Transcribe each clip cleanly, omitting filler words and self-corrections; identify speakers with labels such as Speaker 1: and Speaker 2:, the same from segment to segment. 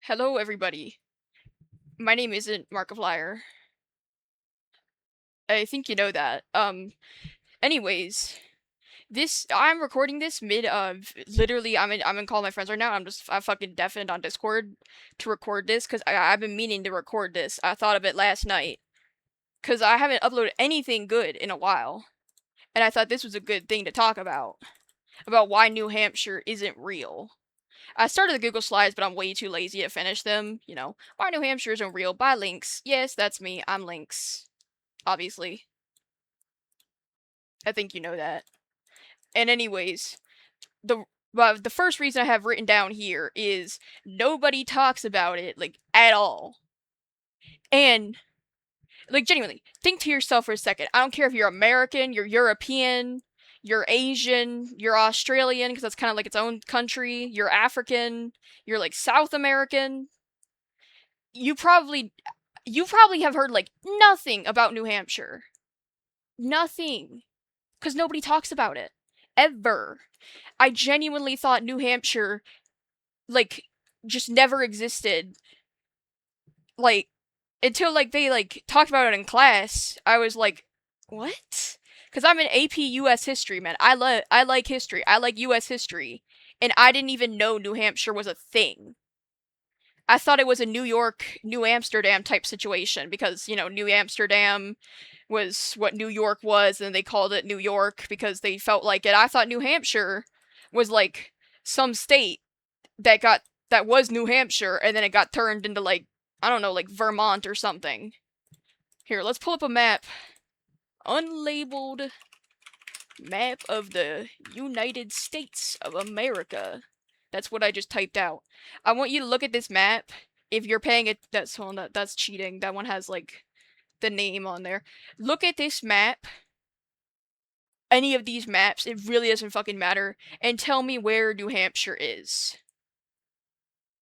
Speaker 1: Hello, everybody. My name isn't Markiplier. I think you know that. Anyways, I'm recording this mid of literally. I'm in call my friends right now. I fucking deafened on Discord to record this because I've been meaning to record this. I thought of it last night because I haven't uploaded anything good in a while, and I thought this was a good thing to talk about why New Hampshire isn't real. I started the Google Slides, but I'm way too lazy to finish them. Why New Hampshire isn't real by Links. Yes, that's me. I'm Links, obviously. I think you know that. And anyways, the first reason I have written down here is nobody talks about it like at all. And like genuinely, think to yourself for a second. I don't care if you're American, you're European, you're Asian, you're Australian because that's kind of like its own country, you're African, you're like South American. You probably you probably have heard like nothing about New Hampshire. Nothing. Because nobody talks about it. Ever. I genuinely thought New Hampshire, like, just never existed. Like, until, like, they, like, talked about it in class, I was like, what? Because I'm in AP US history, man. I like history. I like US history. And I didn't even know New Hampshire was a thing. I thought it was a New York, New Amsterdam type situation because, New Amsterdam was what New York was, and they called it New York because they felt like it. I thought New Hampshire was like some state that was New Hampshire, and then it got turned into like I don't know, like Vermont or something. Here, let's pull up a map. Unlabeled map of the United States of America. That's what I just typed out. I want you to look at this map. If you're paying it, that's cheating. That one has like the name on there. Look at this map. Any of these maps, it really doesn't fucking matter. And tell me where New Hampshire is.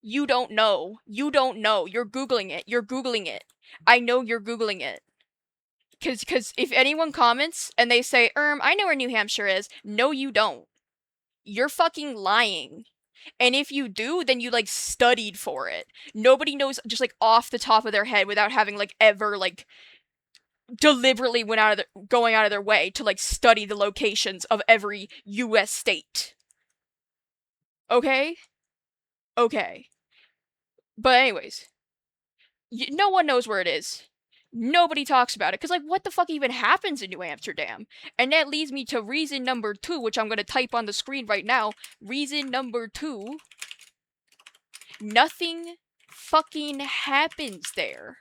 Speaker 1: You don't know. You don't know. You're Googling it. You're Googling it. I know you're Googling it. Cause if anyone comments and they say, I know where New Hampshire is. No, you don't. You're fucking lying. And if you do, then you like studied for it. Nobody knows just like off the top of their head without having like ever like deliberately going out of their way to like study the locations of every US state. Okay? Okay. But anyways, no one knows where it is. Nobody talks about it because like what the fuck even happens in New Amsterdam? And that leads me to reason number 2, which I'm going to type on the screen right now. Reason number 2, nothing fucking happens there.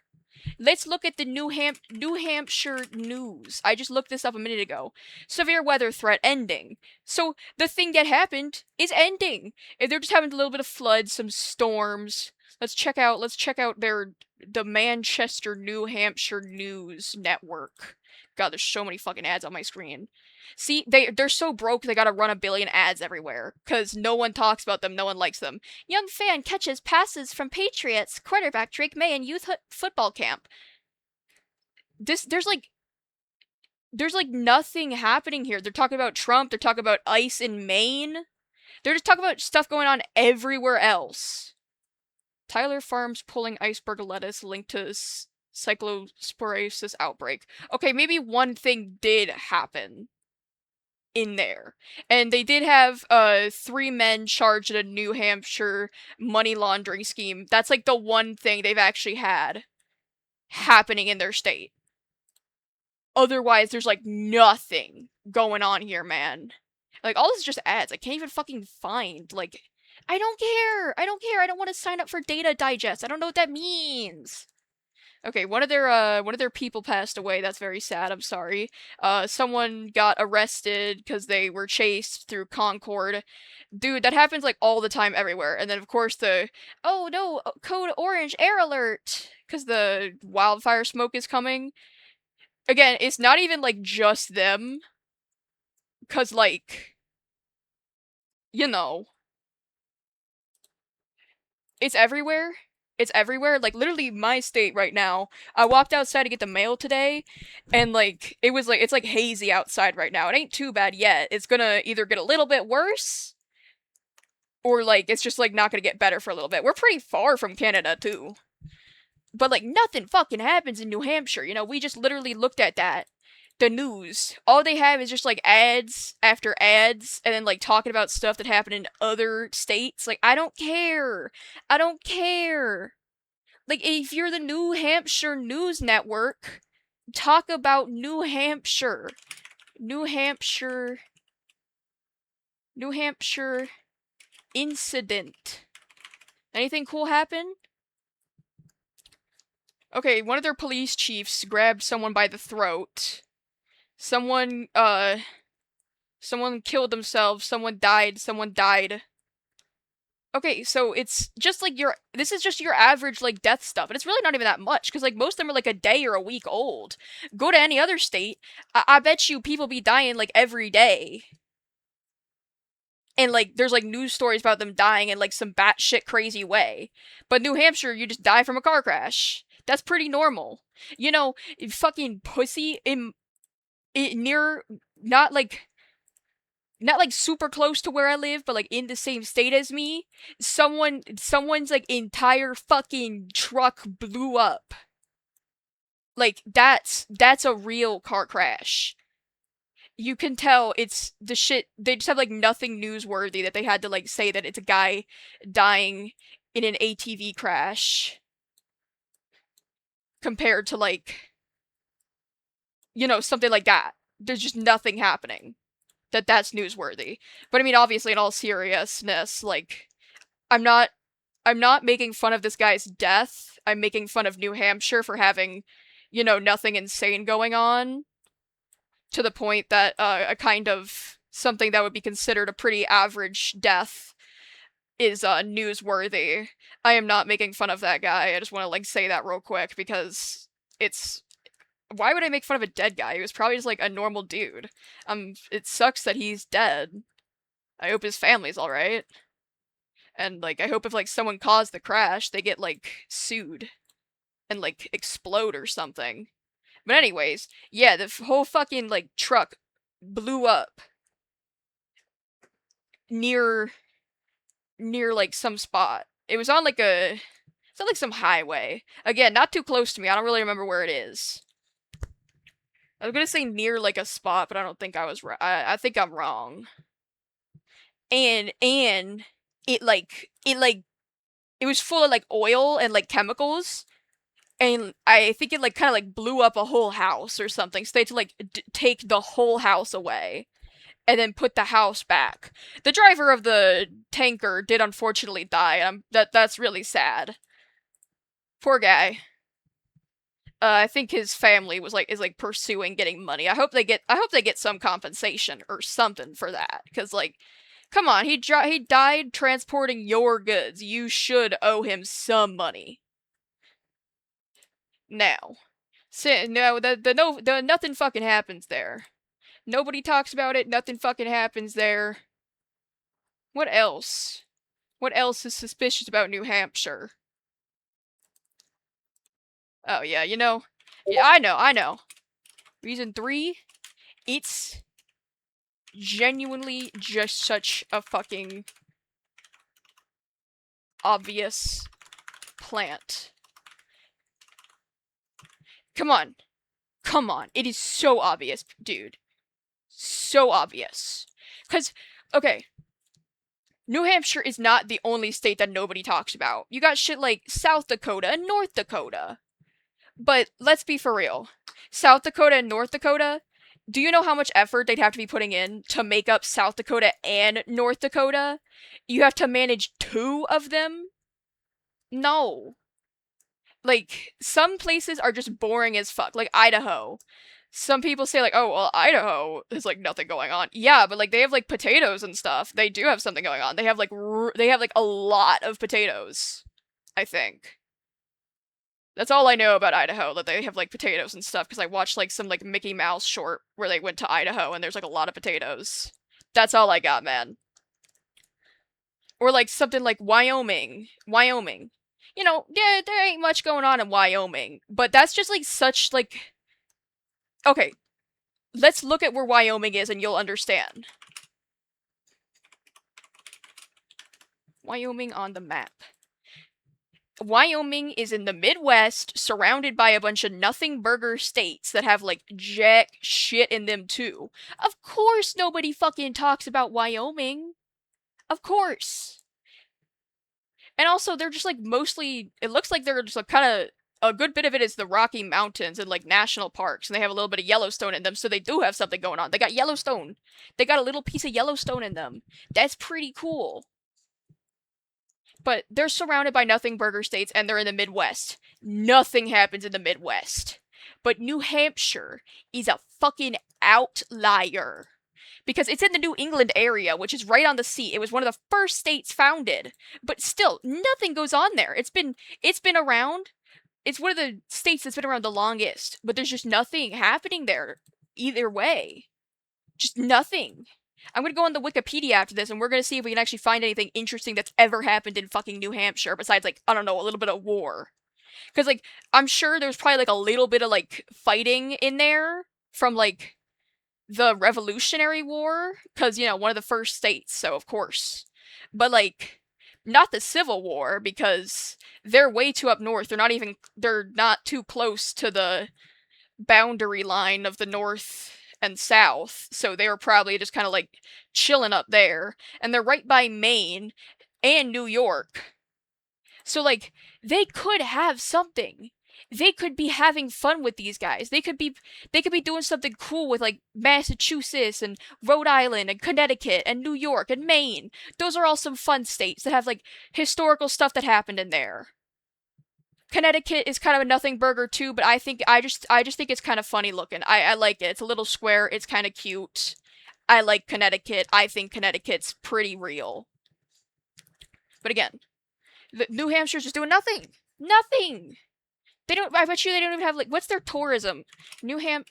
Speaker 1: Let's look at the New Hampshire news. I just looked this up a minute ago. Severe weather threat ending. So the thing that happened is ending. They're just having a little bit of floods, some storms. Let's check out the Manchester, New Hampshire News Network. God, there's so many fucking ads on my screen. See, they're so broke they gotta run a billion ads everywhere. Cause no one talks about them, no one likes them. Young fan catches passes from Patriots quarterback Drake May in youth football camp. This there's like nothing happening here. They're talking about Trump, they're talking about ice in Maine. They're just talking about stuff going on everywhere else. Tyler Farms pulling iceberg lettuce linked to cyclosporiasis outbreak. Okay, maybe one thing did happen in there. And they did have 3 men charged in a New Hampshire money laundering scheme. That's like the one thing they've actually had happening in their state. Otherwise, there's like nothing going on here, man. Like all this is just ads. I can't even fucking find like I don't care. I don't care. I don't want to sign up for data digest. I don't know what that means. Okay, one of their people passed away. That's very sad. I'm sorry. Someone got arrested because they were chased through Concord. Dude, that happens like all the time everywhere. And then of course the oh no, code orange air alert because the wildfire smoke is coming. Again, it's not even like just them cuz like you know, it's everywhere. It's everywhere. Like literally my state right now. I walked outside to get the mail today and like it's like hazy outside right now. It ain't too bad yet. It's gonna either get a little bit worse Or, like, it's just, like, not gonna get better for a little bit. We're pretty far from Canada, too. But, like, nothing fucking happens in New Hampshire, you know? We just literally looked at that. The news. All they have is just, like, ads after ads, and then, like, talking about stuff that happened in other states. Like, I don't care. I don't care. Like, if you're the New Hampshire News Network, talk about New Hampshire. New Hampshire. New Hampshire incident. Anything cool happen? Okay, one of their police chiefs grabbed someone by the throat. Someone killed themselves, someone died. Okay, so it's just like this is just your average, like, death stuff, and it's really not even that much, because, like, most of them are, like, a day or a week old. Go to any other state, I bet you people be dying, like, every day. And, like, there's, like, news stories about them dying in, like, some batshit crazy way. But New Hampshire, you just die from a car crash. That's pretty normal. You know, fucking pussy near, not like super close to where I live, but like in the same state as me, someone's like entire fucking truck blew up. Like, that's a real car crash. You can tell it's the shit. They just have like nothing newsworthy that they had to like say that it's a guy dying in an ATV crash compared to, like, you know, something like that. There's just nothing happening that's newsworthy. But I mean, obviously, in all seriousness, like, I'm not making fun of this guy's death. I'm making fun of New Hampshire for having, you know, nothing insane going on, to the point that a kind of something that would be considered a pretty average death is newsworthy. I am not making fun of that guy. I just want to, like, say that real quick, because it's, why would I make fun of a dead guy? He was probably just like a normal dude. It sucks that he's dead. I hope his family's alright. And, like, I hope if, like, someone caused the crash, they get, like, sued and, like, explode or something. But anyways, yeah, the whole fucking, like, truck blew up near, like, some spot. It was on, like, it's on, like, some highway. Again, not too close to me. I don't really remember where it is. I was gonna say near, like, a spot, but I don't think I was right. I think I'm wrong. And it was full of, like, oil and, like, chemicals, and I think it, like, kind of, like, blew up a whole house or something, so they had to, like, take the whole house away and then put the house back. The driver of the tanker did unfortunately die, and that's really sad. Poor guy. I think his family is like pursuing getting money. I hope they get some compensation or something for that, because, like, come on, he died transporting your goods. You should owe him some money. Now, no, the nothing fucking happens there. Nobody talks about it. Nothing fucking happens there. What else? What else is suspicious about New Hampshire? Oh yeah, you know. Yeah, I know. Reason 3, it's genuinely just such a fucking obvious plant. Come on. Come on. It is so obvious, dude. So obvious. Because, okay, New Hampshire is not the only state that nobody talks about. You got shit like South Dakota and North Dakota. But let's be for real. South Dakota and North Dakota, do you know how much effort they'd have to be putting in to make up South Dakota and North Dakota? You have to manage 2 of them? No. Like, some places are just boring as fuck. Like, Idaho. Some people say, like, oh, well, Idaho has, like, nothing going on. Yeah, but, like, they have, like, potatoes and stuff. They do have something going on. They have, like, a lot of potatoes, I think. That's all I know about Idaho, that they have, like, potatoes and stuff, because I watched, like, some, like, Mickey Mouse short where they went to Idaho and there's, like, a lot of potatoes. That's all I got, man. Or, like, something like Wyoming. Wyoming. You know, yeah, there ain't much going on in Wyoming, but that's just, like, such, like... Okay, let's look at where Wyoming is and you'll understand. Wyoming on the map. Wyoming is in the Midwest, surrounded by a bunch of nothing burger states that have like jack shit in them too. Of course nobody fucking talks about Wyoming. Of course. And also they're just like mostly, it looks like they're just like kind of, a good bit of it is the Rocky Mountains and like national parks, and they have a little bit of Yellowstone in them, so they do have something going on. They got Yellowstone. They got a little piece of Yellowstone in them. That's pretty cool. But they're surrounded by nothing burger states, and they're in the Midwest. Nothing happens in the Midwest. But New Hampshire is a fucking outlier. Because it's in the New England area, which is right on the sea. It was one of the first states founded. But still, nothing goes on there. It's been around. It's one of the states that's been around the longest. But there's just nothing happening there either way. Just nothing. I'm gonna go on the Wikipedia after this, and we're gonna see if we can actually find anything interesting that's ever happened in fucking New Hampshire besides, like, I don't know, a little bit of war. Because, like, I'm sure there's probably, like, a little bit of, like, fighting in there from, like, the Revolutionary War. Because, you know, one of the first states, so of course. But, like, not the Civil War, because they're way too up north. They're not too close to the boundary line of the North and South, so they were probably just kind of like chilling up there. And they're right by Maine and New York. So, like, they could have something. They could be having fun with these guys. They could be doing something cool with like Massachusetts and Rhode Island and Connecticut and New York and Maine. Those are all some fun states that have like historical stuff that happened in there. Connecticut is kind of a nothing burger too, but I just think it's kind of funny looking. I like it. It's a little square. It's kind of cute. I like Connecticut. I think Connecticut's pretty real. But again, New Hampshire's just doing nothing. Nothing. They don't. I bet you they don't even have like, what's their tourism? New Hampshire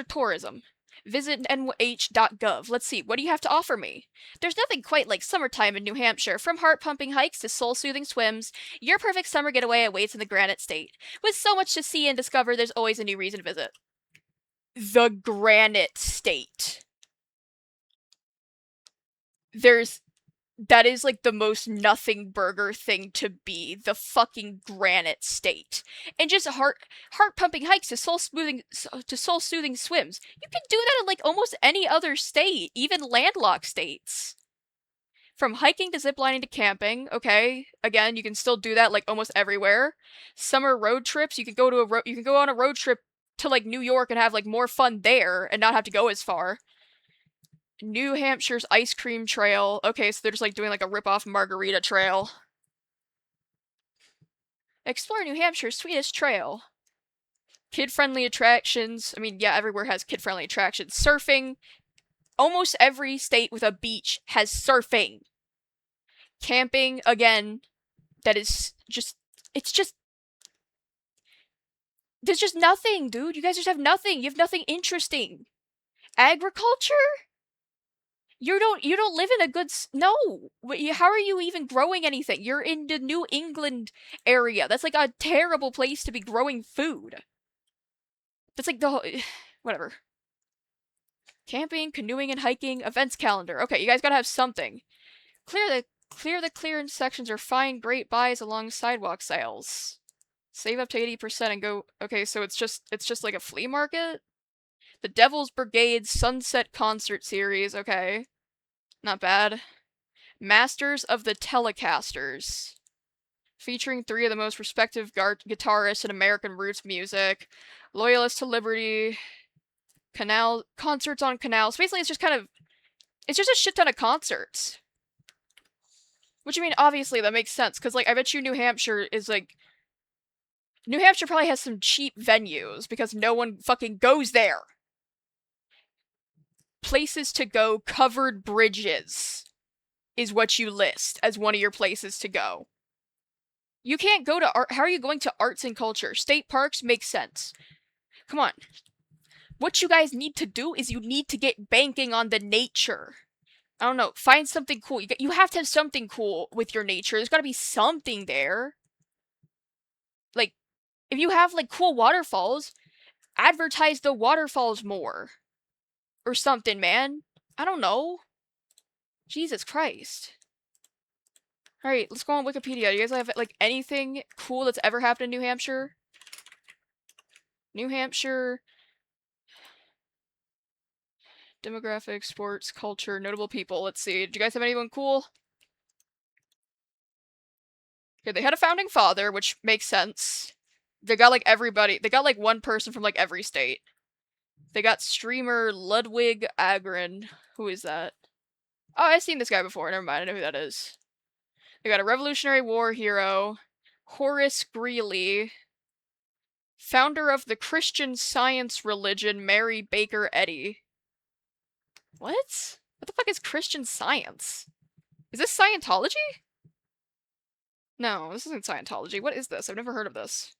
Speaker 1: tourism. Visit nh.gov. Let's see, what do you have to offer me? There's nothing quite like summertime in New Hampshire. From heart-pumping hikes to soul-soothing swims, your perfect summer getaway awaits in the Granite State. With so much to see and discover, there's always a new reason to visit. The Granite State. That is like the most nothing burger thing to be, the fucking Granite State. And just heart-pumping hikes to soul-soothing swims. You can do that in like almost any other state, even landlocked states. From hiking to ziplining to camping, okay? Again, you can still do that like almost everywhere. Summer road trips, you can go on a road trip to like New York and have like more fun there and not have to go as far. New Hampshire's Ice Cream Trail. Okay, so they're just like doing like a rip-off Margarita Trail. Explore New Hampshire's sweetest trail. Kid-friendly attractions. I mean, yeah, everywhere has kid-friendly attractions. Surfing. Almost every state with a beach has surfing. Camping, again, that is just, it's just, there's just nothing, dude. You guys just have nothing. You have nothing interesting. Agriculture? You don't live in a good no. How are you even growing anything? You're in the New England area. That's like a terrible place to be growing food. That's like the whatever. Camping, canoeing, and hiking events calendar. Okay, you guys gotta have something. Clear the clearance sections or find great buys along sidewalk sales. Save up to 80% and go. Okay, so it's just like a flea market. The Devil's Brigade Sunset Concert Series, okay. Not bad. Masters of the Telecasters. Featuring 3 of the most respected guitarists in American roots music. Loyalists to Liberty. Concerts on canals. Basically, it's just a shit ton of concerts. Which, I mean, obviously that makes sense, because, like, I bet you New Hampshire is, like... New Hampshire probably has some cheap venues, because no one fucking goes there. Places to go, covered bridges is what you list as one of your places to go. You can't go to art. How are you going to arts and culture? State parks make sense. Come on. What you guys need to do is you need to get banking on the nature. I don't know. Find something cool. You have to have something cool with your nature. There's gotta be something there. Like, if you have, like, cool waterfalls, advertise the waterfalls more. Or something, man. I don't know. Jesus Christ. Alright, let's go on Wikipedia. Do you guys have, like, anything cool that's ever happened in New Hampshire? New Hampshire... Demographics, sports, culture, notable people. Let's see. Do you guys have anyone cool? Okay, they had a founding father, which makes sense. They got, like, everybody. They got, like, one person from, like, every state. They got streamer Ludwig Agren. Who is that? Oh, I've seen this guy before. Never mind. I know who that is. They got a Revolutionary War hero. Horace Greeley. Founder of the Christian Science religion, Mary Baker Eddy. What? What the fuck is Christian Science? Is this Scientology? No, this isn't Scientology. What is this? I've never heard of this.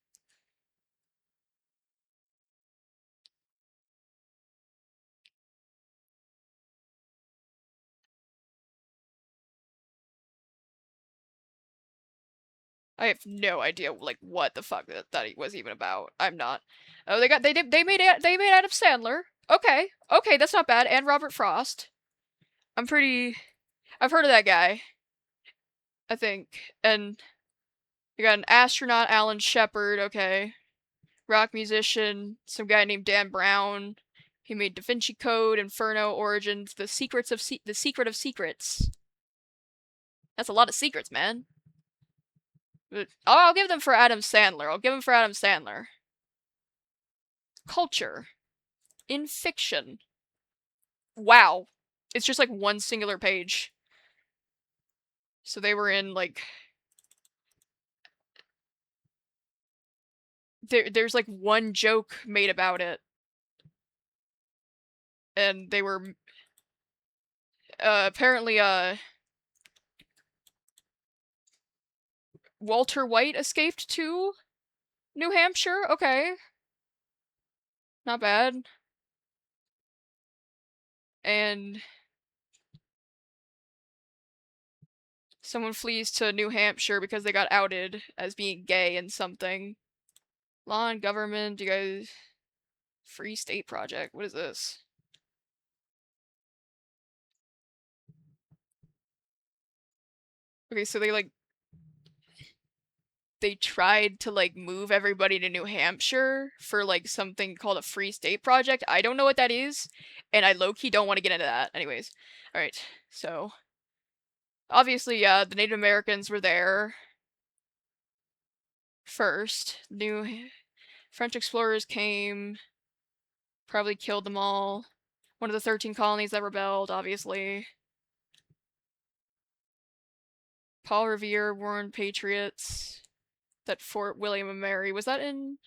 Speaker 1: I have no idea, like, what the fuck that was even about. I'm not. Oh, they made Adam Sandler. Okay, okay, that's not bad. And Robert Frost. I've heard of that guy. I think. And you got an astronaut, Alan Shepard. Okay, rock musician, some guy named Dan Brown. He made Da Vinci Code, Inferno, Origins, The Secret of Secrets. That's a lot of secrets, man. I'll give them for Adam Sandler. Culture. In fiction. Wow. It's just like one singular page. So they were in like... There's like one joke made about it. And they were... apparently, Walter White escaped to New Hampshire? Okay. Not bad. And someone flees to New Hampshire because they got outed as being gay and something. Law and government, you guys... Free State Project, what is this? Okay, so they tried to, like, move everybody to New Hampshire for, like, something called a Free State Project. I don't know what that is, and I low-key don't want to get into that. Anyways, alright, so... Obviously, yeah, the Native Americans were there first. French explorers came, probably killed them all. One of the 13 colonies that rebelled, obviously. Paul Revere warned patriots that Fort William and Mary... Was that in...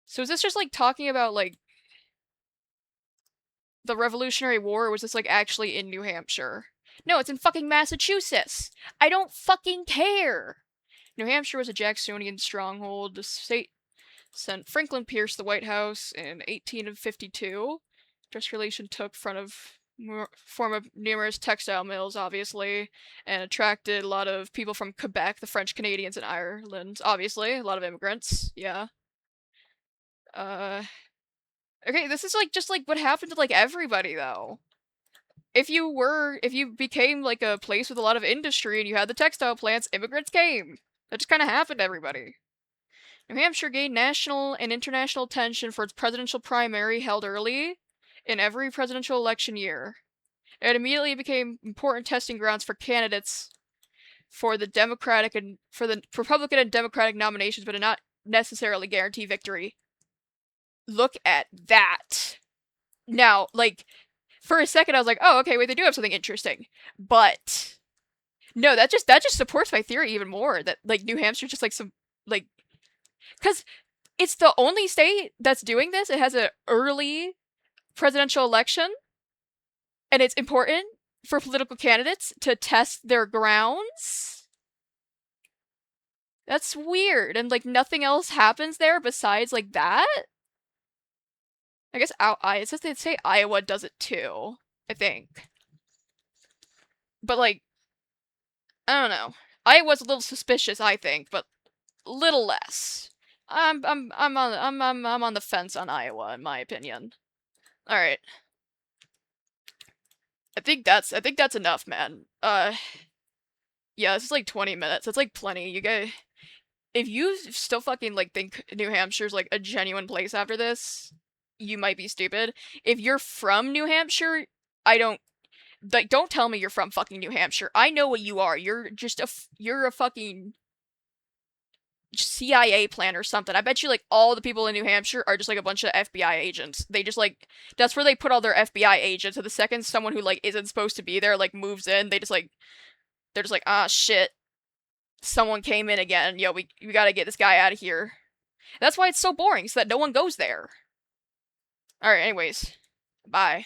Speaker 1: So is this just, like, talking about, like, the Revolutionary War, or was this, like, actually in New Hampshire? No, it's in fucking Massachusetts! I don't fucking care! New Hampshire was a Jacksonian stronghold. The state sent Franklin Pierce to the White House in 1852. Just relation took form of numerous textile mills, obviously, and attracted a lot of people from Quebec, the French Canadians, and Ireland, obviously. A lot of immigrants, yeah. Okay, this is, like, just, like, what happened to, like, everybody, though. If you became, like, a place with a lot of industry and you had the textile plants, immigrants came. That just kind of happened to everybody. New Hampshire gained national and international attention for its presidential primary held early in every presidential election year. It immediately became important testing grounds for candidates for the Republican and Democratic nominations, but did not necessarily guarantee victory. Look at that. Now, like, for a second I was like, oh, okay, wait, they do have something interesting. But no, that just supports my theory even more that, like, New Hampshire just, like, some, like, because it's the only state that's doing this. It has an early presidential election, and it's important for political candidates to test their grounds. That's weird, and, like, nothing else happens there besides, like, that. I guess it says they'd say Iowa does it too, I think. But, like, I don't know. Iowa's a little suspicious, I think, but little less. I'm on the fence on Iowa, in my opinion. All right. I think that's enough, man. Yeah, this is like 20 minutes. That's like plenty. You guys, if you still fucking like think New Hampshire's like a genuine place after this, you might be stupid. If you're from New Hampshire, I don't like don't tell me you're from fucking New Hampshire. I know what you are. You're a fucking CIA plan or something. I bet you like all the people in New Hampshire are just like a bunch of FBI agents. They just like that's where they put all their FBI agents. So the second someone who like isn't supposed to be there like moves in, they're just like, ah shit, someone came in again. Yo, we gotta get this guy out of here. That's why it's so boring, so that no one goes there. Alright, anyways. Bye.